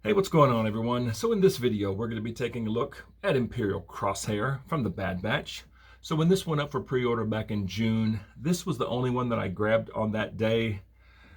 Hey, what's going on, everyone? So in this video, we're going to be taking a look at Imperial Crosshair from the Bad Batch. So when this went up for pre-order back in June, this was the only one that I grabbed on that day.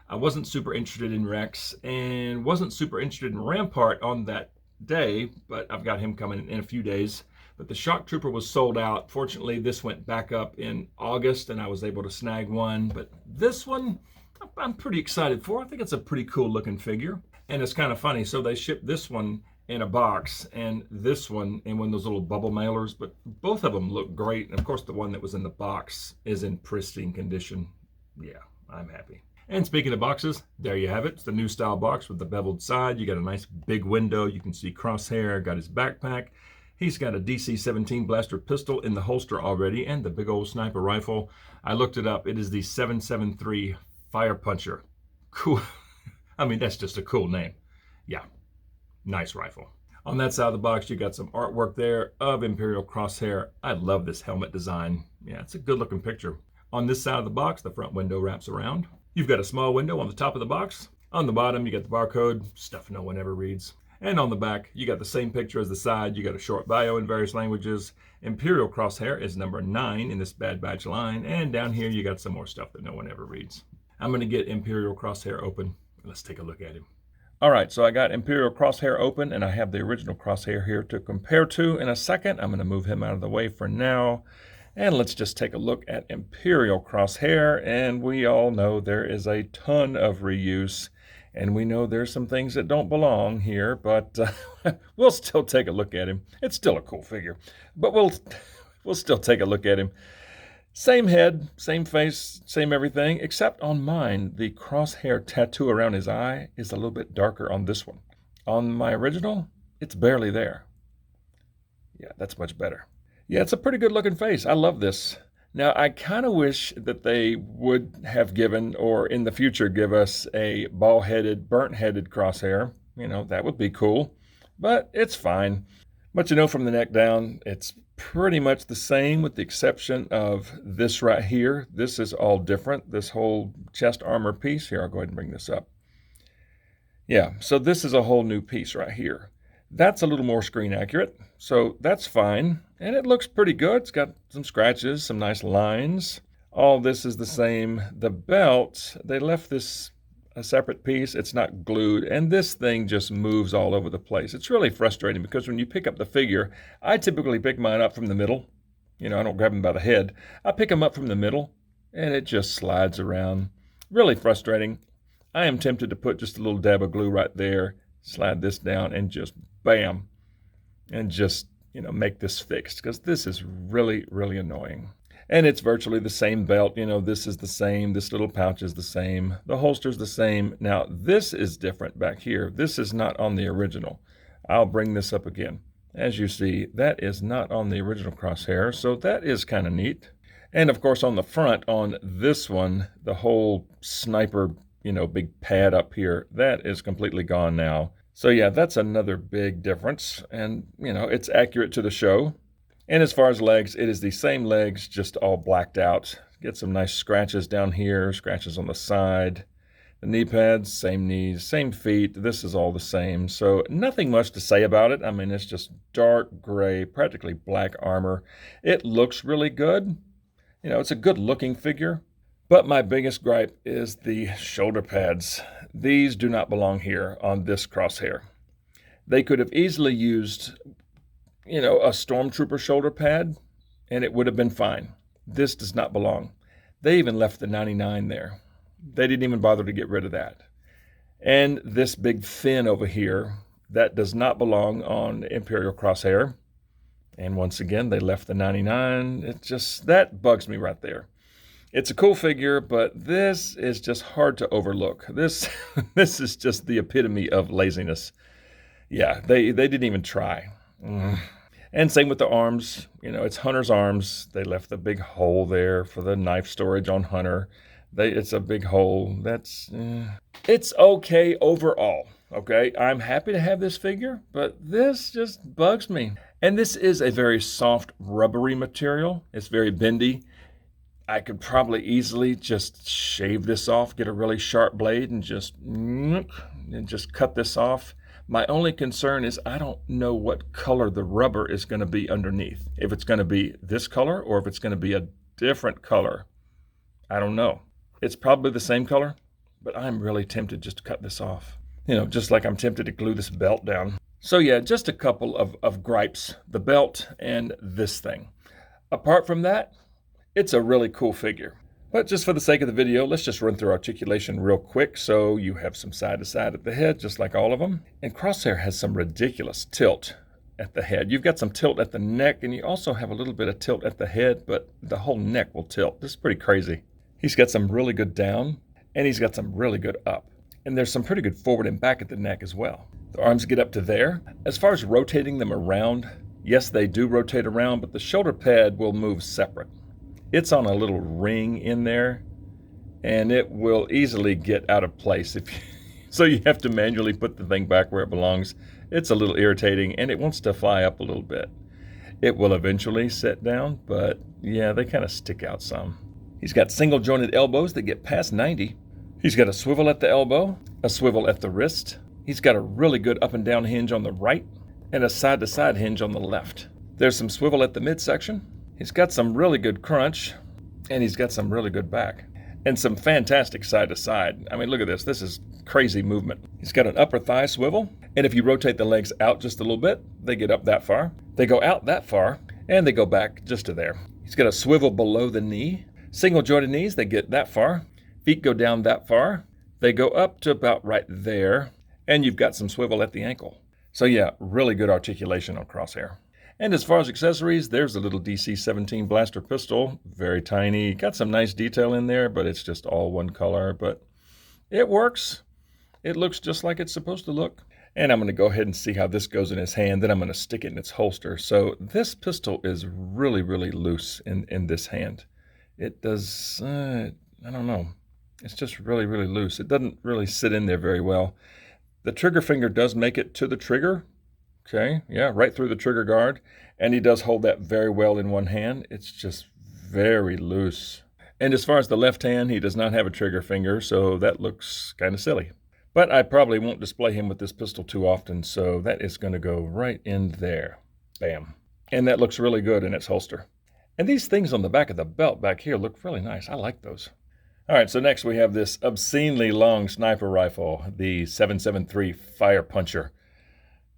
I wasn't super interested in Rex and wasn't super interested in Rampart on that day, but I've got him coming in a few days. But the Shock Trooper was sold out. Fortunately, this went back up in August and I was able to snag one. But this one, I'm pretty excited for. I think it's a pretty cool looking figure. And it's kind of funny. So they shipped this one in a box and this one in one of those little bubble mailers, but both of them look great. And of course, the one that was in the box is in pristine condition. Yeah, I'm happy. And speaking of boxes, there you have it. It's the new style box with the beveled side. You got a nice big window. You can see Crosshair, got his backpack. He's got a DC-17 blaster pistol in the holster already and the big old sniper rifle. I looked it up. It is the 773 Fire Puncher. Cool. I mean, that's just a cool name. Yeah, nice rifle. On that side of the box, you got some artwork there of Imperial Crosshair. I love this helmet design. Yeah, it's a good looking picture. On this side of the box, the front window wraps around. You've got a small window on the top of the box. On the bottom, you got the barcode, stuff no one ever reads. And on the back, you got the same picture as the side. You got a short bio in various languages. Imperial Crosshair is number 9 in this Bad Batch line. And down here, you got some more stuff that no one ever reads. I'm going to get Imperial Crosshair open. Let's take a look at him. All right, so I got Imperial Crosshair open, and I have the original Crosshair here to compare to in a second. I'm going to move him out of the way for now. And let's just take a look at Imperial Crosshair. And we all know there is a ton of reuse. And we know there's some things that don't belong here, but we'll still take a look at him. It's still a cool figure, but we'll still take a look at him. Same head, same face, same everything, except on mine, the Crosshair tattoo around his eye is a little bit darker on this one. On my original, it's barely there. Yeah, that's much better. Yeah, it's a pretty good looking face. I love this. Now, I kind of wish that they would have given, or in the future, give us a ball-headed, burnt-headed Crosshair. You know, that would be cool, but it's fine. But you know, from the neck down, it's pretty much the same with the exception of this right here. This is all different. This whole chest armor piece here, I'll go ahead and bring this up. Yeah, so this is a whole new piece right here. That's a little more screen accurate, so that's fine. And it looks pretty good. It's got some scratches, some nice lines. All this is the same. The belt, they left this a separate piece. It's not glued, and this thing just moves all over the place. It's really frustrating because when you pick up the figure, I typically pick mine up from the middle. You know, I don't grab them by the head. I pick them up from the middle, and it just slides around. Really frustrating. I am tempted to put just a little dab of glue right there, slide this down, and just bam, and just, you know, make this fixed, because this is really, really annoying. And it's virtually the same belt. You know, this is the same. This little pouch is the same. The holster's the same. Now, this is different back here. This is not on the original. I'll bring this up again. As you see, that is not on the original Crosshair, so that is kind of neat. And of course, on the front, on this one, the whole sniper, you know, big pad up here, that is completely gone now. So yeah, that's another big difference. And, you know, it's accurate to the show. And as far as legs, it is the same legs, just all blacked out. Get some nice scratches down here, scratches on the side. The knee pads, same knees, same feet. This is all the same. So nothing much to say about it. I mean, it's just dark gray, practically black armor. It looks really good. You know, it's a good looking figure. But my biggest gripe is the shoulder pads. These do not belong here on this Crosshair. They could have easily used, you know, a Stormtrooper shoulder pad, and it would have been fine. This does not belong. They even left the 99 there. They didn't even bother to get rid of that. And this big fin over here, that does not belong on Imperial Crosshair. And once again, they left the 99. It just, that bugs me right there. It's a cool figure, but this is just hard to overlook. This is just the epitome of laziness. Yeah, they didn't even try. And same with the arms. You know, it's Hunter's arms. They left the big hole there for the knife storage on Hunter. It's a big hole. It's okay overall. Okay, I'm happy to have this figure, but this just bugs me. And this is a very soft, rubbery material. It's very bendy. I could probably easily just shave this off, get a really sharp blade and just cut this off. My only concern is I don't know what color the rubber is going to be underneath. If it's going to be this color or if it's going to be a different color. I don't know. It's probably the same color, but I'm really tempted just to cut this off. You know, just like I'm tempted to glue this belt down. So yeah, just a couple of gripes, the belt and this thing. Apart from that, it's a really cool figure. But just for the sake of the video, let's just run through articulation real quick so you have some side to side at the head, just like all of them. And Crosshair has some ridiculous tilt at the head. You've got some tilt at the neck, and you also have a little bit of tilt at the head, but the whole neck will tilt. This is pretty crazy. He's got some really good down, and he's got some really good up. And there's some pretty good forward and back at the neck as well. The arms get up to there. As far as rotating them around, yes, they do rotate around, but the shoulder pad will move separate. It's on a little ring in there, and it will easily get out of place. So you have to manually put the thing back where it belongs. It's a little irritating, and it wants to fly up a little bit. It will eventually sit down, but yeah, they kind of stick out some. He's got single jointed elbows that get past 90. He's got a swivel at the elbow, a swivel at the wrist. He's got a really good up and down hinge on the right, and a side to side hinge on the left. There's some swivel at the midsection. He's got some really good crunch, and he's got some really good back, and some fantastic side to side. I mean, look at this. This is crazy movement. He's got an upper thigh swivel, and if you rotate the legs out just a little bit, they get up that far. They go out that far, and they go back just to there. He's got a swivel below the knee. Single jointed knees, they get that far. Feet go down that far. They go up to about right there, and you've got some swivel at the ankle. So yeah, really good articulation on Crosshair. And as far as accessories, there's a little DC-17 blaster pistol, very tiny. Got some nice detail in there, but it's just all one color. But it works. It looks just like it's supposed to look. And I'm going to go ahead and see how this goes in his hand. Then I'm going to stick it in its holster. So this pistol is really, really loose in this hand. It does, I don't know. It's just really, really loose. It doesn't really sit in there very well. The trigger finger does make it to the trigger. Okay, yeah, right through the trigger guard. And he does hold that very well in one hand. It's just very loose. And as far as the left hand, he does not have a trigger finger, so that looks kind of silly. But I probably won't display him with this pistol too often, so that is going to go right in there. Bam. And that looks really good in its holster. And these things on the back of the belt back here look really nice. I like those. All right, so next we have this obscenely long sniper rifle, the 7.73 Fire Puncher.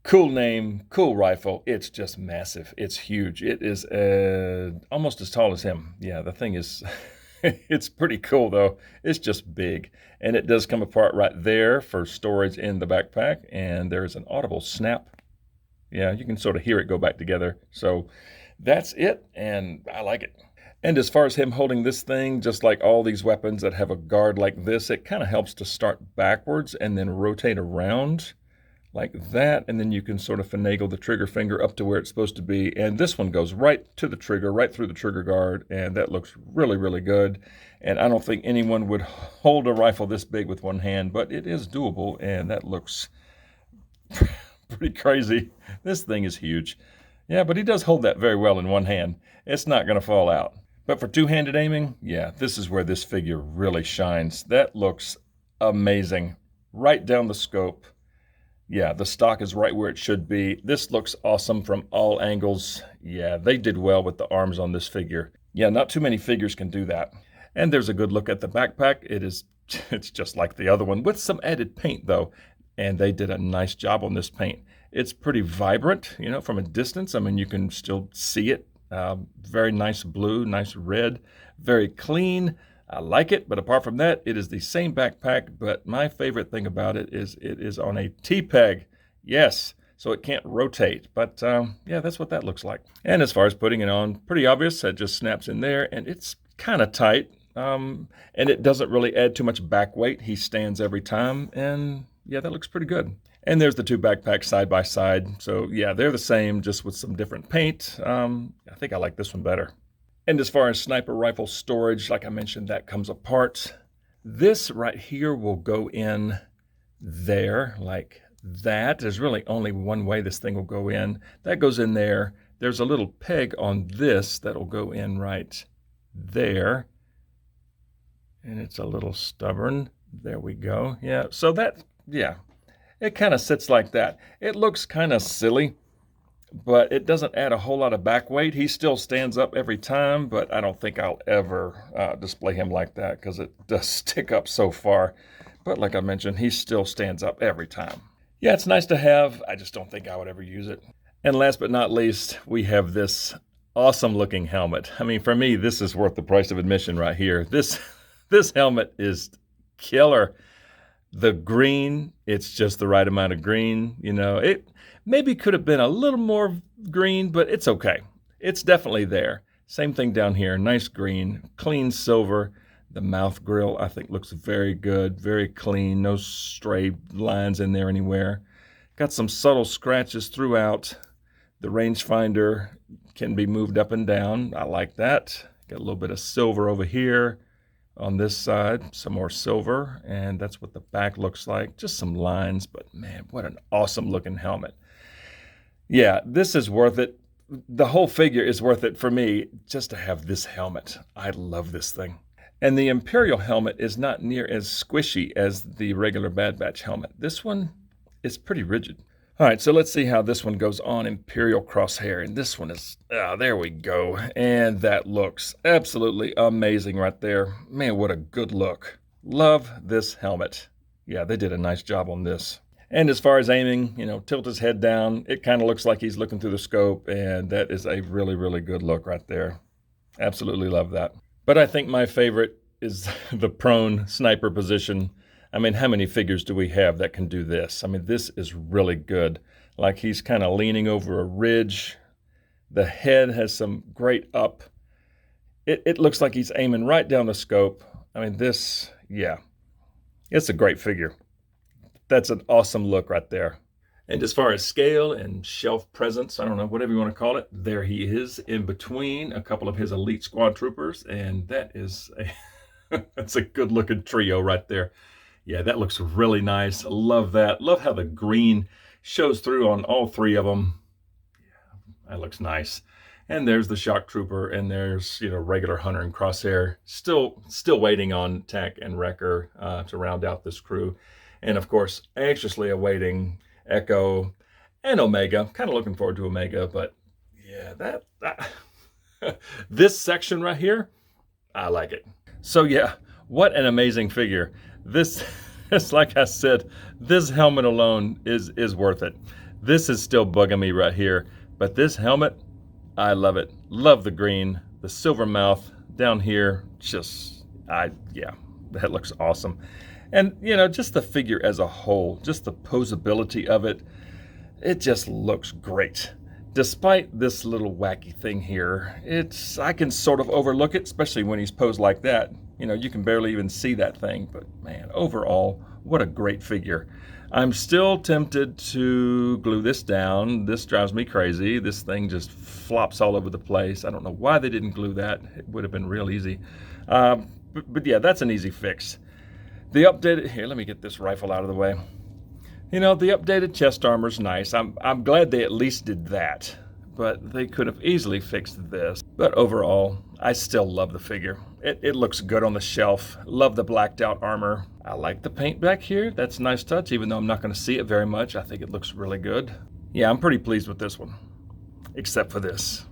Cool name, cool rifle. It's just massive. It's huge. It is almost as tall as him. Yeah, the thing is, it's pretty cool though. It's just big. And it does come apart right there for storage in the backpack. And there's an audible snap. Yeah, you can sort of hear it go back together. So that's it, and I like it. And as far as him holding this thing, just like all these weapons that have a guard like this, it kind of helps to start backwards and then rotate around like that, and then you can sort of finagle the trigger finger up to where it's supposed to be. And this one goes right to the trigger, right through the trigger guard, and that looks really, really good. And I don't think anyone would hold a rifle this big with one hand, but it is doable, and that looks pretty crazy. This thing is huge. Yeah, but he does hold that very well in one hand. It's not going to fall out. But for two-handed aiming, yeah, this is where this figure really shines. That looks amazing. Right down the scope. Yeah, the stock is right where it should be. This looks awesome from all angles. Yeah, they did well with the arms on this figure. Yeah, not too many figures can do that. And there's a good look at the backpack. It's just like the other one with some added paint though. And they did a nice job on this paint. It's pretty vibrant, you know, from a distance. I mean, you can still see it. Very nice blue, nice red, very clean. I like it, but apart from that, it is the same backpack, but my favorite thing about it is on a T-peg. Yes, so it can't rotate, but yeah, that's what that looks like. And as far as putting it on, pretty obvious. It just snaps in there, and it's kind of tight, and it doesn't really add too much back weight. He stands every time, and yeah, that looks pretty good. And there's the two backpacks side by side. So yeah, they're the same, just with some different paint. I think I like this one better. And as far as sniper rifle storage, like I mentioned, that comes apart. This right here will go in there like that. There's really only one way this thing will go in. That goes in there. There's a little peg on this that'll go in right there. And it's a little stubborn. There we go. Yeah, so that, yeah. it kind of sits like that. It looks kind of silly, but it doesn't add a whole lot of back weight. He still stands up every time, but I don't think I'll ever display him like that because it does stick up so far. But like I mentioned, he still stands up every time. Yeah, it's nice to have. I just don't think I would ever use it. And last but not least, we have this awesome looking helmet. I mean, for me, this is worth the price of admission right here. This helmet is killer. The green, it's just the right amount of green. You know, it maybe could have been a little more green, but it's okay. It's definitely there. Same thing down here, nice green, clean silver. The mouth grill, I think, looks very good, very clean, no stray lines in there anywhere. Got some subtle scratches throughout. The rangefinder can be moved up and down. I like that. Got a little bit of silver over here. On this side, some more silver, and that's what the back looks like. Just some lines, but man, what an awesome looking helmet. Yeah, this is worth it. The whole figure is worth it for me just to have this helmet. I love this thing. And the Imperial helmet is not near as squishy as the regular Bad Batch helmet. This one is pretty rigid. All right, so let's see how this one goes on Imperial Crosshair. And this one is, there we go. And that looks absolutely amazing right there. Man, what a good look. Love this helmet. Yeah, they did a nice job on this. And as far as aiming, you know, tilt his head down. It kind of looks like he's looking through the scope. And that is a really, really good look right there. Absolutely love that. But I think my favorite is the prone sniper position. I mean, how many figures do we have that can do this? I mean, this is really good. Like he's kind of leaning over a ridge. The head has some great up. It looks like he's aiming right down the scope. I mean, this, yeah, it's a great figure. That's an awesome look right there. And as far as scale and shelf presence, I don't know, whatever you want to call it, there he is in between a couple of his elite squad troopers. And that is that's a good looking trio right there. Yeah, that looks really nice. Love that. Love how the green shows through on all three of them. Yeah, that looks nice. And there's the shock trooper, and there's, you know, regular Hunter and Crosshair. Still waiting on Tack and Wrecker to round out this crew. And of course, anxiously awaiting Echo and Omega. Kind of looking forward to Omega, but yeah, that this section right here, I like it. So yeah, what an amazing figure. This, like I said, this helmet alone is worth it. This is still bugging me right here, but this helmet, I love it. Love the green, the silver mouth down here. Yeah, that looks awesome. And, you know, just the figure as a whole, just the posability of it, it just looks great. Despite this little wacky thing here, I can sort of overlook it, especially when he's posed like that. You know, you can barely even see that thing, but man, overall, what a great figure. I'm still tempted to glue this down. This drives me crazy. This thing just flops all over the place. I don't know why they didn't glue that. It would have been real easy. But yeah, that's an easy fix. The updated, here, let me get this rifle out of the way. You know, the updated chest armor's nice. I'm glad they at least did that, but they could have easily fixed this. But overall, I still love the figure. It looks good on the shelf. Love the blacked out armor. I like the paint back here. That's a nice touch, even though I'm not going to see it very much. I think it looks really good. Yeah, I'm pretty pleased with this one, except for this.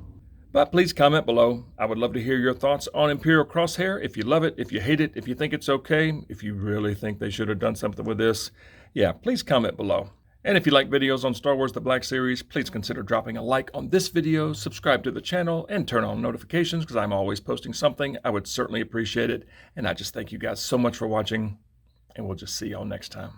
But please comment below. I would love to hear your thoughts on Imperial Crosshair. If you love it, if you hate it, if you think it's okay, if you really think they should have done something with this, yeah, please comment below. And if you like videos on Star Wars The Black Series, please consider dropping a like on this video, subscribe to the channel, and turn on notifications because I'm always posting something. I would certainly appreciate it. And I just thank you guys so much for watching, and we'll just see y'all next time.